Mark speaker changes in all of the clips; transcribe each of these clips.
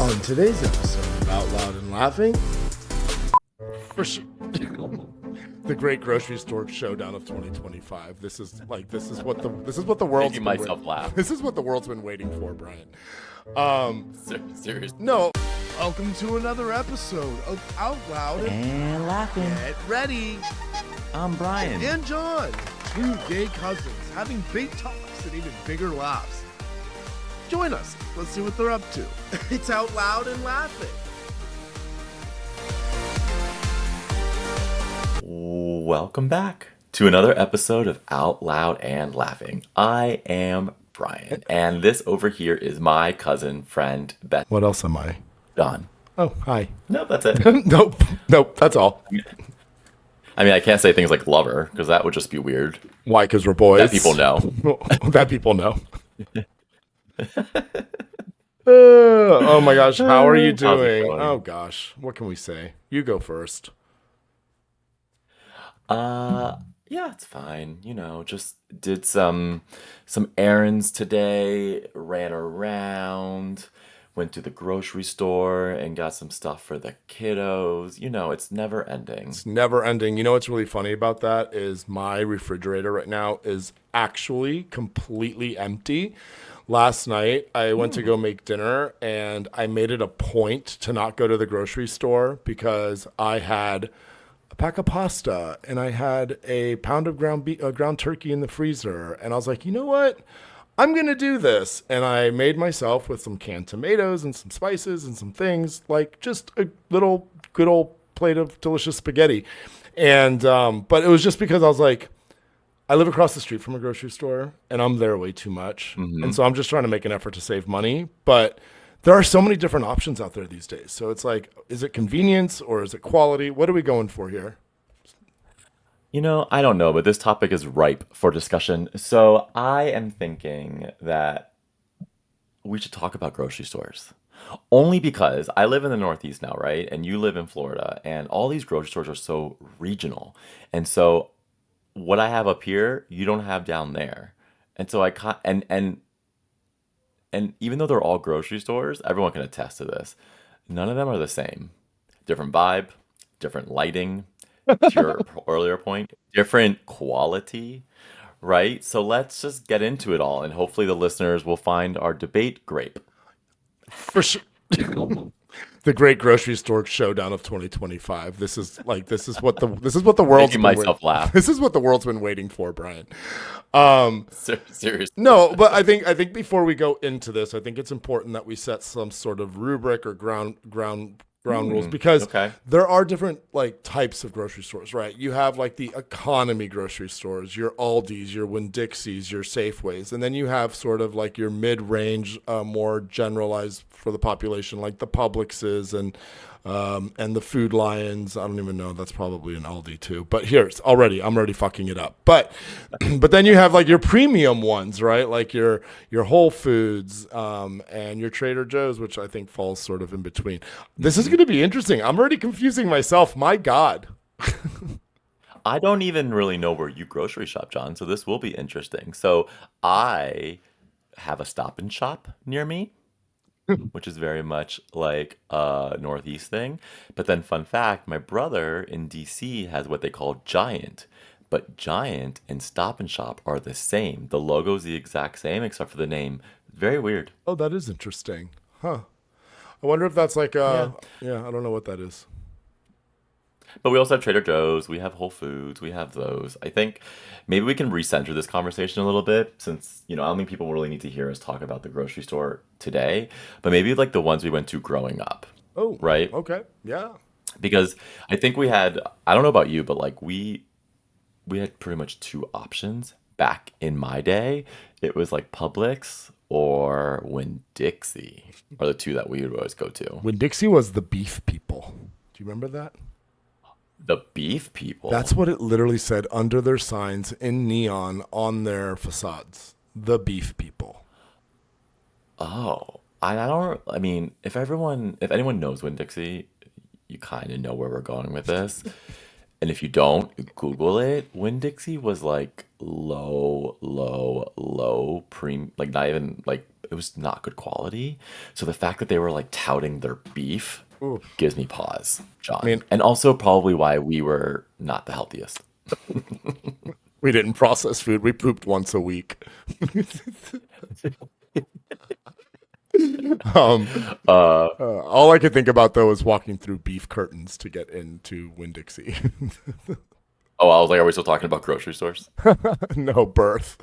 Speaker 1: On today's episode of Out Loud and Laughing, the Great Grocery Store Showdown of 2025. This is what the world's
Speaker 2: making myself laugh.
Speaker 1: This is what the world's been waiting for, Brian.
Speaker 2: Seriously.
Speaker 1: No. Welcome to another episode of Out Loud
Speaker 3: And Laughing.
Speaker 1: Get ready.
Speaker 3: I'm Brian.
Speaker 1: And John, two gay cousins having big talks and even bigger laughs. Join us. Let's see what they're up to. It's Out Loud and Laughing.
Speaker 2: Welcome back to another episode of Out Loud and Laughing. I am Brian, and this over here is my cousin, friend, Beth.
Speaker 1: What else am I?
Speaker 2: John.
Speaker 1: Oh, hi.
Speaker 2: Nope, that's it.
Speaker 1: Nope, that's all.
Speaker 2: I mean, I can't say things like lover, because that would just be weird.
Speaker 1: Why? Because we're boys.
Speaker 2: That people know.
Speaker 1: That people know. Oh my gosh, how are you doing? Oh gosh, what can we say? You go first.
Speaker 2: Yeah, it's fine. You know, just did some errands today, ran around, went to the grocery store and got some stuff for the kiddos. You know, it's never ending.
Speaker 1: It's never ending. You know what's really funny about that is my refrigerator right now is actually completely empty. Last night, I went to go make dinner, and I made it a point to not go to the grocery store because I had a pack of pasta and I had a pound of ground turkey in the freezer. And I was like, you know what? I'm going to do this. And I made myself with some canned tomatoes and some spices and some things, like just a little good old plate of delicious spaghetti. And but it was just because I was like, I live across the street from a grocery store, and I'm there way too much.
Speaker 2: Mm-hmm.
Speaker 1: And so I'm just trying to make an effort to save money. But there are so many different options out there these days. So it's like, is it convenience or is it quality? What are we going for here?
Speaker 2: You know, I don't know, but this topic is ripe for discussion. So I am thinking that we should talk about grocery stores. Only because I live in the Northeast now, right? And you live in Florida, and all these grocery stores are so regional. And so what I have up here, you don't have down there. And so I can't, and even though they're all grocery stores, everyone can attest to this. None of them are the same. Different vibe, different lighting, to your earlier point, different quality, right? So let's just get into it all, and hopefully the listeners will find our debate grape.
Speaker 1: For sure. The Great Grocery Store Showdown of 2025. This is what the world's
Speaker 2: Making myself laugh.
Speaker 1: This is what the world's been waiting for, Brian.
Speaker 2: Seriously.
Speaker 1: No, but I think before we go into this, I think it's important that we set some sort of rubric or ground rules, because
Speaker 2: Okay.
Speaker 1: there are different like types of grocery stores, right? You have like the economy grocery stores, your Aldi's, your Winn-Dixies, your Safeways, and then you have sort of like your mid-range, more generalized for the population, like the Publixes and the Food Lions. I don't even know. That's probably an Aldi too. But I'm already fucking it up. But then you have like your premium ones, right? Like your Whole Foods and your Trader Joe's, which I think falls sort of in between. This is going to be interesting. I'm already confusing myself. My God.
Speaker 2: I don't even really know where you grocery shop, John, so this will be interesting. So I have a Stop and Shop near me, which is very much like a Northeast thing. But then, fun fact, my brother in DC has what they call Giant. But Giant and Stop and Shop are the same. The logo's the exact same except for the name. Very weird.
Speaker 1: Oh, that is interesting. Huh. I wonder if that's like yeah, I don't know what that is.
Speaker 2: But we also have Trader Joe's, we have Whole Foods, we have those. I think maybe we can recenter this conversation a little bit since, I don't think people really need to hear us talk about the grocery store today, but maybe like the ones we went to growing up,
Speaker 1: Oh,
Speaker 2: right?
Speaker 1: okay. Yeah.
Speaker 2: Because I think we had, I don't know about you, but like we had pretty much two options back in my day. It was like Publix or Winn-Dixie are the two that we would always go to.
Speaker 1: Winn-Dixie was the beef people. Do you remember that?
Speaker 2: The beef people.
Speaker 1: That's what it literally said under their signs in neon on their facades. The beef people.
Speaker 2: Oh, I mean, if anyone knows Winn-Dixie, you kind of know where we're going with this. And if you don't, Google it. Winn-Dixie was like low like not even like it was not good quality. So the fact that they were like touting their beef
Speaker 1: Oof.
Speaker 2: gives me pause,
Speaker 1: I
Speaker 2: John.
Speaker 1: mean,
Speaker 2: And also probably why we were not the healthiest.
Speaker 1: we didn't process food. We pooped once a week. um,
Speaker 2: Uh
Speaker 1: all I could think about though is walking through beef curtains to get into Winn-Dixie.
Speaker 2: oh, I was like, are we still talking about grocery stores?
Speaker 1: No birth.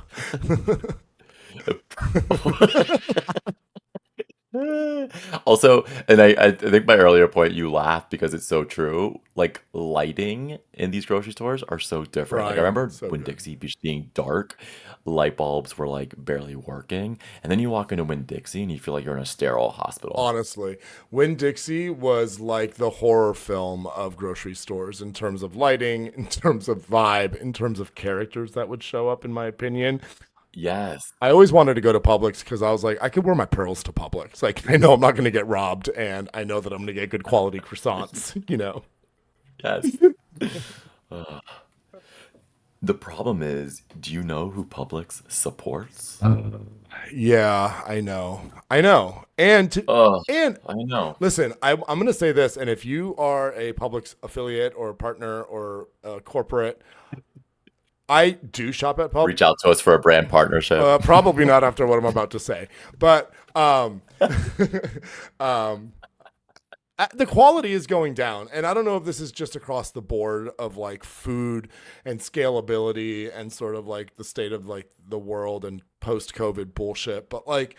Speaker 2: Also, and I think my earlier point, you laugh because it's so true. Like lighting in these grocery stores are so different. Like I
Speaker 1: Brian,
Speaker 2: remember
Speaker 1: so
Speaker 2: when
Speaker 1: good.
Speaker 2: Dixie being dark, light bulbs were like barely working, and then you walk into Winn Dixie and you feel like you're in a sterile hospital.
Speaker 1: Honestly, Winn-Dixie was like the horror film of grocery stores in terms of lighting, in terms of vibe, in terms of characters that would show up, in my opinion.
Speaker 2: Yes,
Speaker 1: I always wanted to go to Publix because I was like, I could wear my pearls to Publix. Like, I know I'm not going to get robbed, and I know that I'm going to get good quality croissants, you know?
Speaker 2: yes. Uh, the problem is, do you know who Publix supports?
Speaker 1: Yeah, I know. I know.
Speaker 2: Oh,
Speaker 1: And
Speaker 2: I know.
Speaker 1: listen, I'm going to say this, and if you are a Publix affiliate or partner or corporate, I do shop at Publix.
Speaker 2: Reach out to us for a brand partnership.
Speaker 1: Probably not after what I'm about to say, but um, the quality is going down, and I don't know if this is just across the board of like food and scalability and sort of like the state of like the world and post COVID bullshit, but like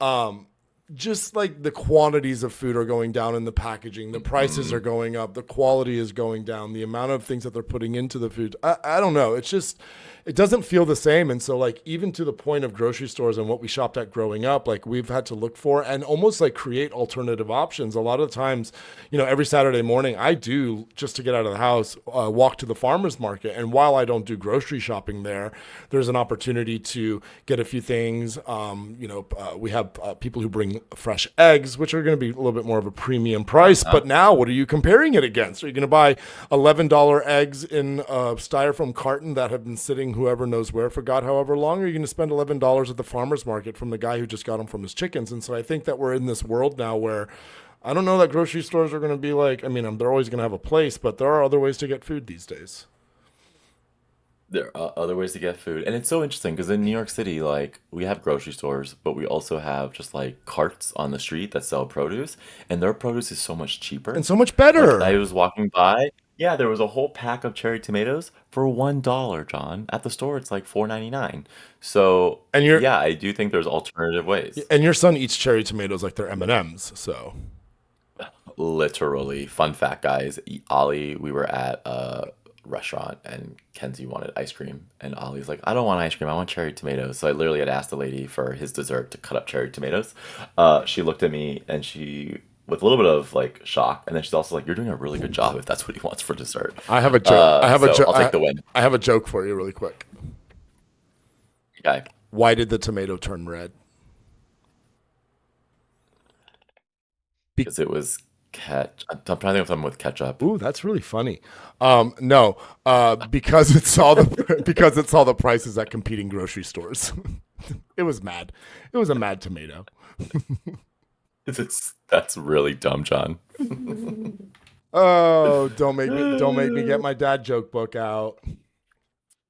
Speaker 1: um just like the quantities of food are going down in the packaging, the prices are
Speaker 2: Mhm.
Speaker 1: going up, the quality is going down, the amount of things that they're putting into the food. I don't know. It's just, it doesn't feel the same. And so, like, even to the point of grocery stores and what we shopped at growing up, like, we've had to look for and almost like create alternative options. A lot of times, every Saturday morning, I do just to get out of the house, walk to the farmer's market. And while I don't do grocery shopping there, there's an opportunity to get a few things. We have people who bring fresh eggs, which are going to be a little bit more of a premium price.
Speaker 2: Uh-huh.
Speaker 1: But now, what are you comparing it against? Are you going to buy $11 eggs in a styrofoam carton that have been sitting whoever knows where for God however long? Or are you going to spend $11 at the farmer's market from the guy who just got them from his chickens? And so I think that we're in this world now where I don't know that grocery stores are going to be like, I mean, they're always going to have a place, but there are other ways to get food these days.
Speaker 2: There are other ways to get food. And it's so interesting because in New York City, like we have grocery stores, but we also have just like carts on the street that sell produce, and their produce is so much
Speaker 1: And
Speaker 2: cheaper.
Speaker 1: so much
Speaker 2: Like I
Speaker 1: better.
Speaker 2: was walking by, yeah, there was a whole pack of cherry tomatoes for $1, John. At the store, it's like 4.99. So
Speaker 1: And your
Speaker 2: yeah, I do think there's alternative ways.
Speaker 1: and your son eats cherry tomatoes like they're M&Ms. So
Speaker 2: Literally, fun fact, guys. Ollie, we were at a restaurant and Kenzie wanted ice cream. And Ollie's like, I don't want ice cream. I want cherry tomatoes. So I literally had asked the lady for his dessert to cut up cherry tomatoes. She looked at me and with a little bit of like shock. And then she's also like, you're doing a really good job if that's what he wants for dessert.
Speaker 1: I have a joke.
Speaker 2: So I'll take the win.
Speaker 1: I have a joke for you, really quick.
Speaker 2: Okay.
Speaker 1: Why did the tomato turn red? Be-
Speaker 2: Because it was I'm trying to think of something with ketchup.
Speaker 1: Ooh, that's really funny. No, because it saw the because it saw the prices at competing grocery stores. It was mad. It was a mad tomato.
Speaker 2: That's really dumb, John.
Speaker 1: Oh, don't make me get my dad joke book out.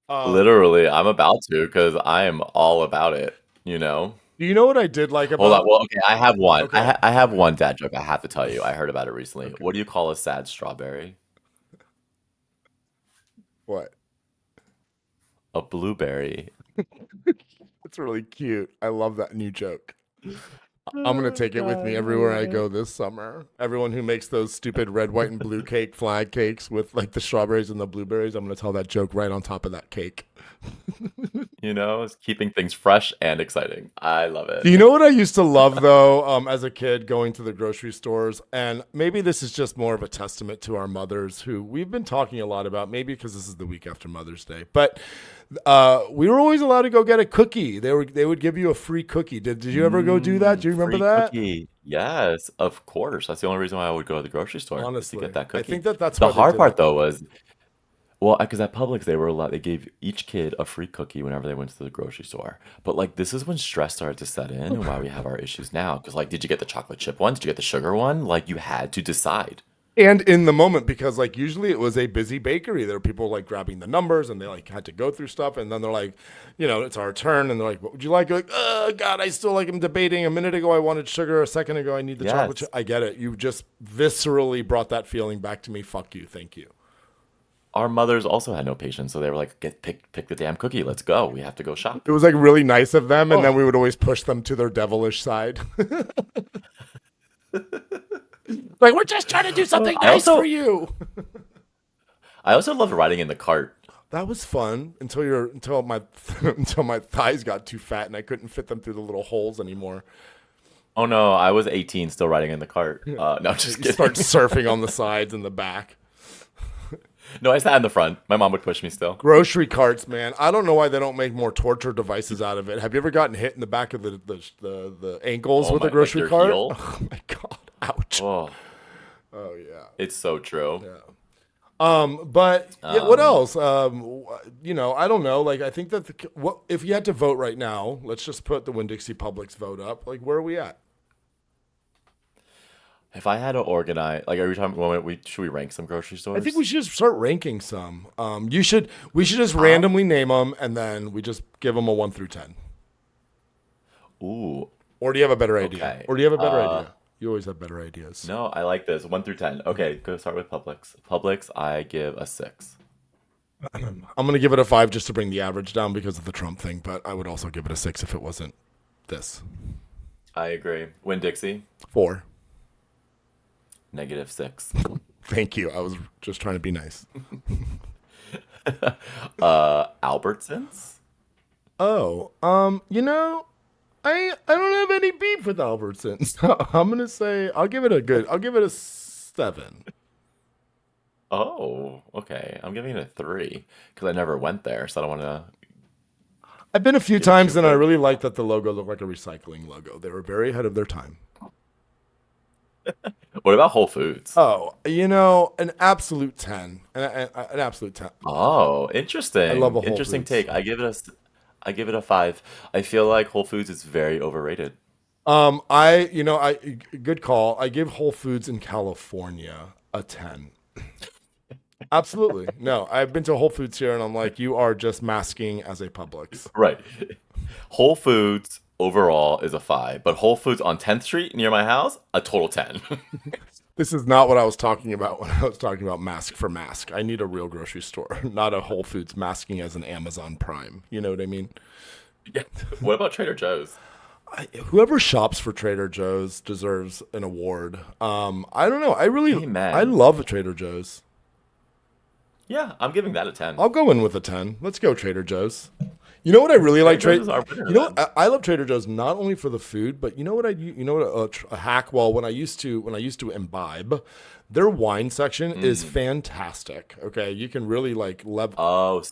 Speaker 1: Um,
Speaker 2: Literally, I'm about to because I am all about it, you know?
Speaker 1: do you know what I did like
Speaker 2: Hold on.
Speaker 1: about?
Speaker 2: Well, okay, I have one.
Speaker 1: Okay,
Speaker 2: I have one dad joke I have to tell you. I heard about it recently.
Speaker 1: okay,
Speaker 2: What do you call a sad strawberry?
Speaker 1: what?
Speaker 2: A blueberry.
Speaker 1: It's really cute. I love that new joke. I'm gonna
Speaker 2: Oh
Speaker 1: take it with me
Speaker 2: God, I
Speaker 1: everywhere
Speaker 2: love
Speaker 1: I
Speaker 2: it.
Speaker 1: go this summer. Everyone who makes those stupid red, white, and blue cake flag cakes with like the strawberries and the blueberries, I'm gonna tell that joke right on top of that cake.
Speaker 2: You know, it's keeping things fresh and exciting. I love
Speaker 1: Do
Speaker 2: it.
Speaker 1: you know what I used to love though, as a kid going to the grocery stores? And maybe this is just more of a testament to our mothers who we've been talking a lot about, maybe because this is the week after Mother's Day. But we were always allowed to go get a cookie. They would give you a free cookie. Did you ever go do that? Do you remember
Speaker 2: Free
Speaker 1: that?
Speaker 2: cookie. Yes, of course. That's the only reason why I would go to the grocery store is to get
Speaker 1: Honestly,
Speaker 2: that
Speaker 1: I think
Speaker 2: cookie.
Speaker 1: that that's
Speaker 2: The
Speaker 1: why they
Speaker 2: hard
Speaker 1: did
Speaker 2: part
Speaker 1: it.
Speaker 2: though was Well, because at Publix they gave each kid a free cookie whenever they went to the grocery store. But like this is when stress started to set in and why we have our issues now. Because like, did you get the chocolate chip one? Did you get the sugar one? Like you had to decide.
Speaker 1: And in the moment, because like usually it was a busy bakery. There were people like grabbing the numbers and they like had to go through stuff. And then they're like, it's our turn. And they're like, what would you like? You're like, oh, God, I still like, I'm debating. A minute ago, I wanted sugar. A second ago, I need the chocolate chip.
Speaker 2: Yes.
Speaker 1: I get it. You just viscerally brought that feeling back to me. Fuck you. Thank you.
Speaker 2: Our mothers also had no patience, so they were like, pick the damn cookie. Let's go. We have to go shop.
Speaker 1: It was like really nice of them. And then
Speaker 2: Oh,
Speaker 1: we would always push them to their devilish side. Like, we're just trying to do something
Speaker 2: I
Speaker 1: nice for
Speaker 2: also
Speaker 1: you.
Speaker 2: I also loved riding in the cart.
Speaker 1: That was fun until my until my thighs got too fat and I couldn't fit them through the little holes anymore.
Speaker 2: Oh no, I was 18 still riding in the cart. No, just
Speaker 1: You start
Speaker 2: kidding.
Speaker 1: surfing on the sides and the back.
Speaker 2: No, I sat in the front. My mom would push me still.
Speaker 1: Grocery carts, man. I don't know why they don't make more torture devices out of it. Have you ever gotten hit in the back of the ankles
Speaker 2: Oh
Speaker 1: with a
Speaker 2: my, like
Speaker 1: grocery
Speaker 2: your
Speaker 1: cart?
Speaker 2: heel.
Speaker 1: Oh my God. Ouch.
Speaker 2: Oh,
Speaker 1: Oh yeah.
Speaker 2: it's so true.
Speaker 1: Yeah. But yeah, what
Speaker 2: Um,
Speaker 1: else? I don't know. Like, I think that what if you had to vote right now? Let's just put the Winn-Dixie Publix vote up. Like, where are we at?
Speaker 2: if I had to organize, like, are we talking? Should we rank some grocery
Speaker 1: I think we
Speaker 2: stores?
Speaker 1: should just start ranking some. We should just
Speaker 2: Um,
Speaker 1: randomly name them, and then we just give them a 1 through 10.
Speaker 2: ooh,
Speaker 1: Or do you have a better idea?
Speaker 2: okay.
Speaker 1: Or do you have a better idea? You always have better ideas.
Speaker 2: No, I like this. 1 through 10. Okay, go start with Publix. Publix, I give a 6.
Speaker 1: I'm gonna give it a 5 just to bring the average down because of the Trump thing, but I would also give it a 6 if it wasn't this.
Speaker 2: I agree. Winn-Dixie,
Speaker 1: 4.
Speaker 2: -6.
Speaker 1: Thank you. I was just trying to be nice.
Speaker 2: Albertsons,
Speaker 1: Oh, I don't have any beef with Albertsons. I'm gonna say I'll give it a 7.
Speaker 2: oh, okay. I'm giving it a 3 because I never went there, so I don't want to
Speaker 1: I've been a few
Speaker 2: give it too
Speaker 1: times and I
Speaker 2: good.
Speaker 1: really liked that the logo looked like a recycling logo. They were very ahead of their time.
Speaker 2: What about Whole Foods?
Speaker 1: Oh, an absolute 10. An absolute 10.
Speaker 2: Oh,
Speaker 1: I love
Speaker 2: interesting.
Speaker 1: a Whole
Speaker 2: Interesting
Speaker 1: Foods.
Speaker 2: take. I give it a 5. I feel like Whole Foods is very overrated.
Speaker 1: Good call. I give Whole Foods in California a 10. Absolutely. No, I've been to Whole Foods here and I'm like, you are just masking as a Publix.
Speaker 2: Right. Whole Foods overall is a 5, but Whole Foods on 10th Street near my house, a total 10.
Speaker 1: This is not what I was talking about when I was talking about mask for mask. I need a real grocery store, not a Whole Foods masking as an Amazon Prime. You know what I mean?
Speaker 2: Yeah. What about Trader Joe's?
Speaker 1: Whoever shops for Trader Joe's deserves an award. I don't know. I
Speaker 2: Amen.
Speaker 1: love Trader Joe's.
Speaker 2: Yeah, I'm giving that a 10.
Speaker 1: I'll go in with a 10. Let's go Trader Joe's. You know what I really like
Speaker 2: Trader Joe's is our winner
Speaker 1: You know what
Speaker 2: then.
Speaker 1: I love Trader Joe's not only for the food, but you know what a hack. Well, when I used to imbibe, their wine section is
Speaker 2: Mm.
Speaker 1: fantastic. Okay, you can really like level.
Speaker 2: Oh,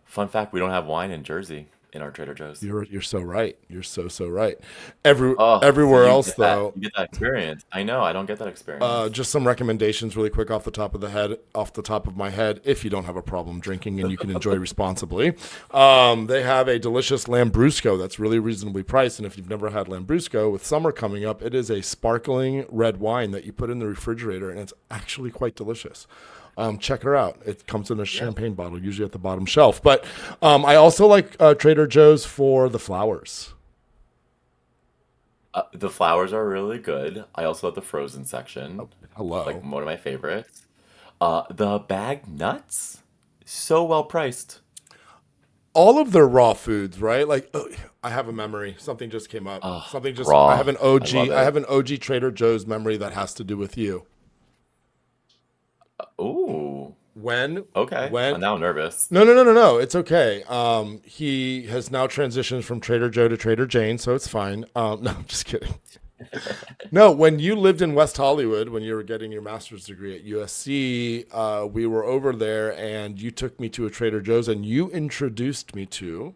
Speaker 2: fun fact, we don't have wine in Jersey in our Trader Joe's.
Speaker 1: You're so right. You're so right.
Speaker 2: Oh, so
Speaker 1: Everywhere else though.
Speaker 2: you get that experience. I know, I don't get that experience.
Speaker 1: Just some recommendations really quick off the top of my head, if you don't have a problem drinking and you can enjoy responsibly. They have a delicious Lambrusco that's really reasonably priced. And if you've never had Lambrusco, with summer coming up, it is a sparkling red wine that you put in the refrigerator and it's actually quite delicious. Check her out. It comes in a
Speaker 2: Yeah.
Speaker 1: champagne bottle, usually at the bottom shelf. But I also like Trader Joe's for the flowers.
Speaker 2: The flowers are really good. I also love the frozen section, like
Speaker 1: Hello.
Speaker 2: one of my favorites. The bag nuts, so well priced.
Speaker 1: All of their raw foods, right? Like I have a memory. Something just came up. I have
Speaker 2: Raw.
Speaker 1: an
Speaker 2: I love
Speaker 1: OG. I
Speaker 2: it.
Speaker 1: have an OG Trader Joe's memory that has to do with you.
Speaker 2: Ooh,
Speaker 1: When
Speaker 2: okay.
Speaker 1: when
Speaker 2: Now I'm nervous.
Speaker 1: No. It's okay. He has now transitioned from Trader Joe to Trader Jane, so it's fine. No, I'm just kidding. No, when you lived in West Hollywood, when you were getting your master's degree at USC, we were over there, and you took me to a Trader Joe's, and you introduced me to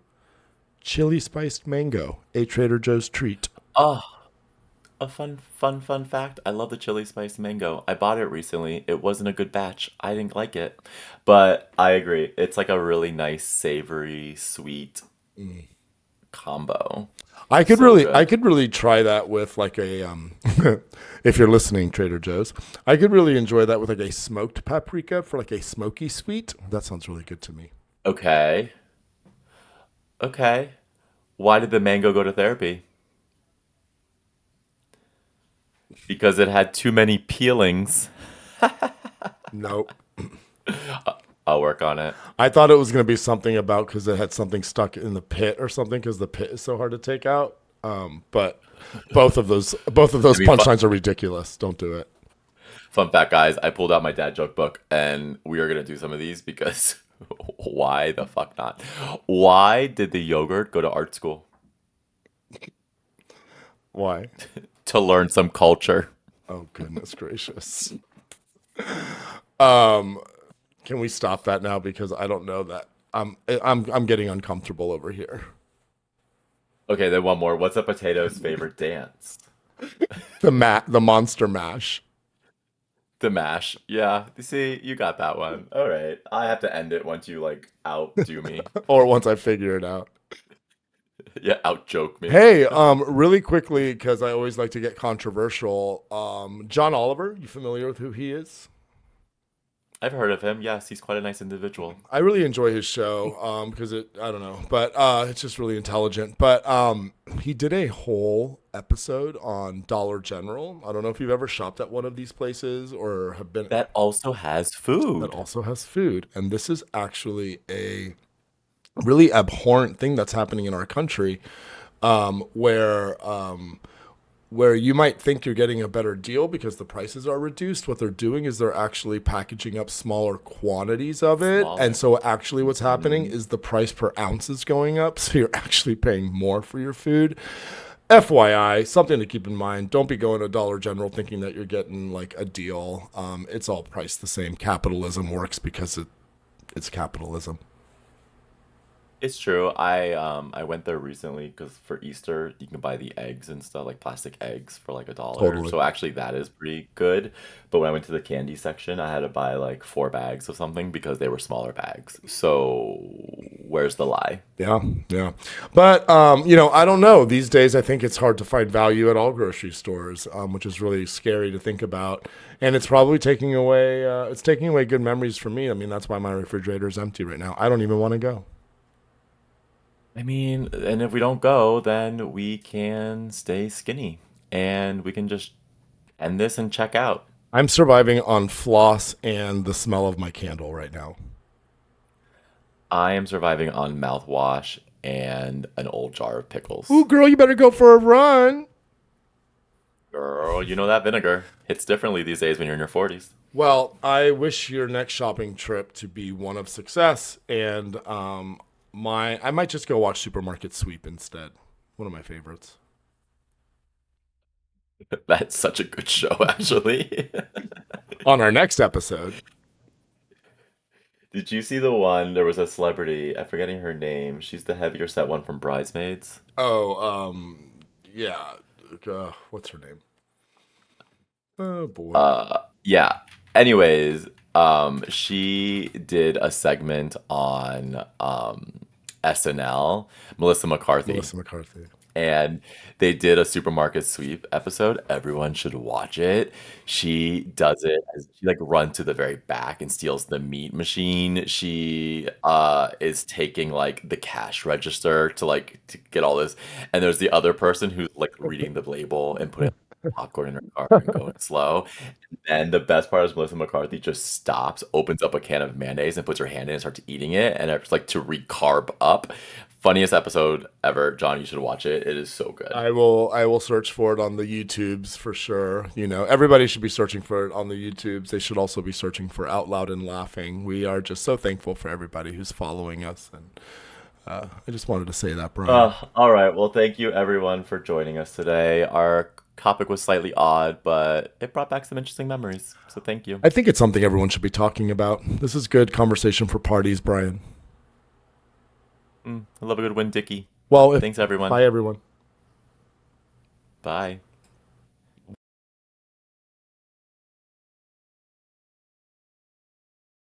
Speaker 1: chili spiced mango, a Trader Joe's treat.
Speaker 2: Oh, a fun fact. I love the chili spice mango. I bought it recently. It wasn't a good batch. I didn't like it. But I agree. It's like a really nice, savory, sweet
Speaker 1: Mm.
Speaker 2: combo. So
Speaker 1: I
Speaker 2: good.
Speaker 1: could really try that with like a if you're listening, Trader Joe's, I could really enjoy that with like a smoked paprika for like a smoky sweet. That sounds really good to me.
Speaker 2: Okay. Okay. Why did the mango go to therapy? Because it had too many peelings.
Speaker 1: Nope.
Speaker 2: I'll work on it.
Speaker 1: I thought it was going to be something about because it had something stuck in the pit or something because the pit is so hard to take out. But both of
Speaker 2: I
Speaker 1: those
Speaker 2: mean,
Speaker 1: punchlines are ridiculous. Don't do it.
Speaker 2: fun fact, guys, I pulled out my dad joke book and we are gonna do some of these because why the fuck not? Why did the yogurt go to art school?
Speaker 1: Why?
Speaker 2: To learn some culture.
Speaker 1: Oh goodness gracious. Um, can we stop that now because I don't know that. I'm getting uncomfortable over here.
Speaker 2: Okay, then one more. What's a potato's favorite dance?
Speaker 1: The monster mash.
Speaker 2: The mash. Yeah. You see, you got that one. All right. I have to end it once you like outdo me.
Speaker 1: Or once I figure it out.
Speaker 2: Yeah, out joke me.
Speaker 1: Hey, really quickly, because I always like to get controversial. John Oliver, you familiar with who he is?
Speaker 2: I've heard of him. Yes, he's quite a nice individual.
Speaker 1: I really enjoy his show because I don't know, but it's just really intelligent. But he did a whole episode on Dollar General. I don't know if you've ever shopped at one of these places or have been
Speaker 2: That also has
Speaker 1: that
Speaker 2: food.
Speaker 1: also has food. And this is actually a really abhorrent thing that's happening in our country, um, where um, where you might think you're getting a better deal because the prices are reduced. What they're doing is they're actually packaging up smaller quantities of it. And
Speaker 2: Smaller.
Speaker 1: so actually what's happening
Speaker 2: Mm.
Speaker 1: is the price per ounce is going up. So you're actually paying more for your food. FYI, something to keep in mind. Don't be going to Dollar General thinking that you're getting like a deal. It's all priced the same. Capitalism works because it's capitalism.
Speaker 2: It's true. I went there recently because for Easter you can buy the eggs and stuff like plastic eggs for like $1.
Speaker 1: Totally.
Speaker 2: So actually that is pretty good. But when I went to the candy section, I had to buy like 4 bags of something because they were smaller bags. So where's the lie?
Speaker 1: Yeah, yeah. But I don't know. These days I think it's hard to find value at all grocery stores, which is really scary to think about. And it's probably taking away good memories for me. I mean, that's why my refrigerator is empty right now. I don't even want to go.
Speaker 2: I mean, and if we don't go, then we can stay skinny and we can just end this and check out.
Speaker 1: I'm surviving on floss and the smell of my candle right now.
Speaker 2: I am surviving on mouthwash and an old jar of pickles.
Speaker 1: Ooh, girl, you better go for a run.
Speaker 2: Girl, you know that vinegar hits differently these days when you're in your 40s.
Speaker 1: Well, I wish your next shopping trip to be one of success, and I might just go watch Supermarket Sweep instead. One of my favorites.
Speaker 2: That's such a good show, actually.
Speaker 1: On our next episode,
Speaker 2: Did you see the one? There was a celebrity, I'm forgetting her name. She's the heavier set one from Bridesmaids.
Speaker 1: oh, yeah, what's her name? Oh boy,
Speaker 2: Yeah. Anyways, she did a segment on SNL, Melissa McCarthy.
Speaker 1: Melissa McCarthy.
Speaker 2: And they did a supermarket sweep episode. Everyone should watch it. She does it as she like runs to the very back and steals the meat machine. She is taking like the cash register to get all this. And there's the other person who's like reading the label and putting popcorn in her car and going slow. And the best part is Melissa McCarthy just stops, opens up a can of mayonnaise and puts her hand in and starts eating it. And it's like to recarb up. Funniest episode ever. John, you should watch it. It is so good.
Speaker 1: I will search for it on the YouTubes for sure. Everybody should be searching for it on the YouTubes. They should also be searching for Out Loud and Laughing. We are just so thankful for everybody who's following us, and I just wanted to say that, Brian.
Speaker 2: All right. Well, thank you everyone for joining us today. Our topic was slightly odd, but it brought back some interesting memories. So thank you.
Speaker 1: I think it's something everyone should be talking about. This is good conversation for parties, Brian.
Speaker 2: I love a good Winn-Dixie.
Speaker 1: Well,
Speaker 2: Thanks everyone.
Speaker 1: bye everyone.
Speaker 2: Bye.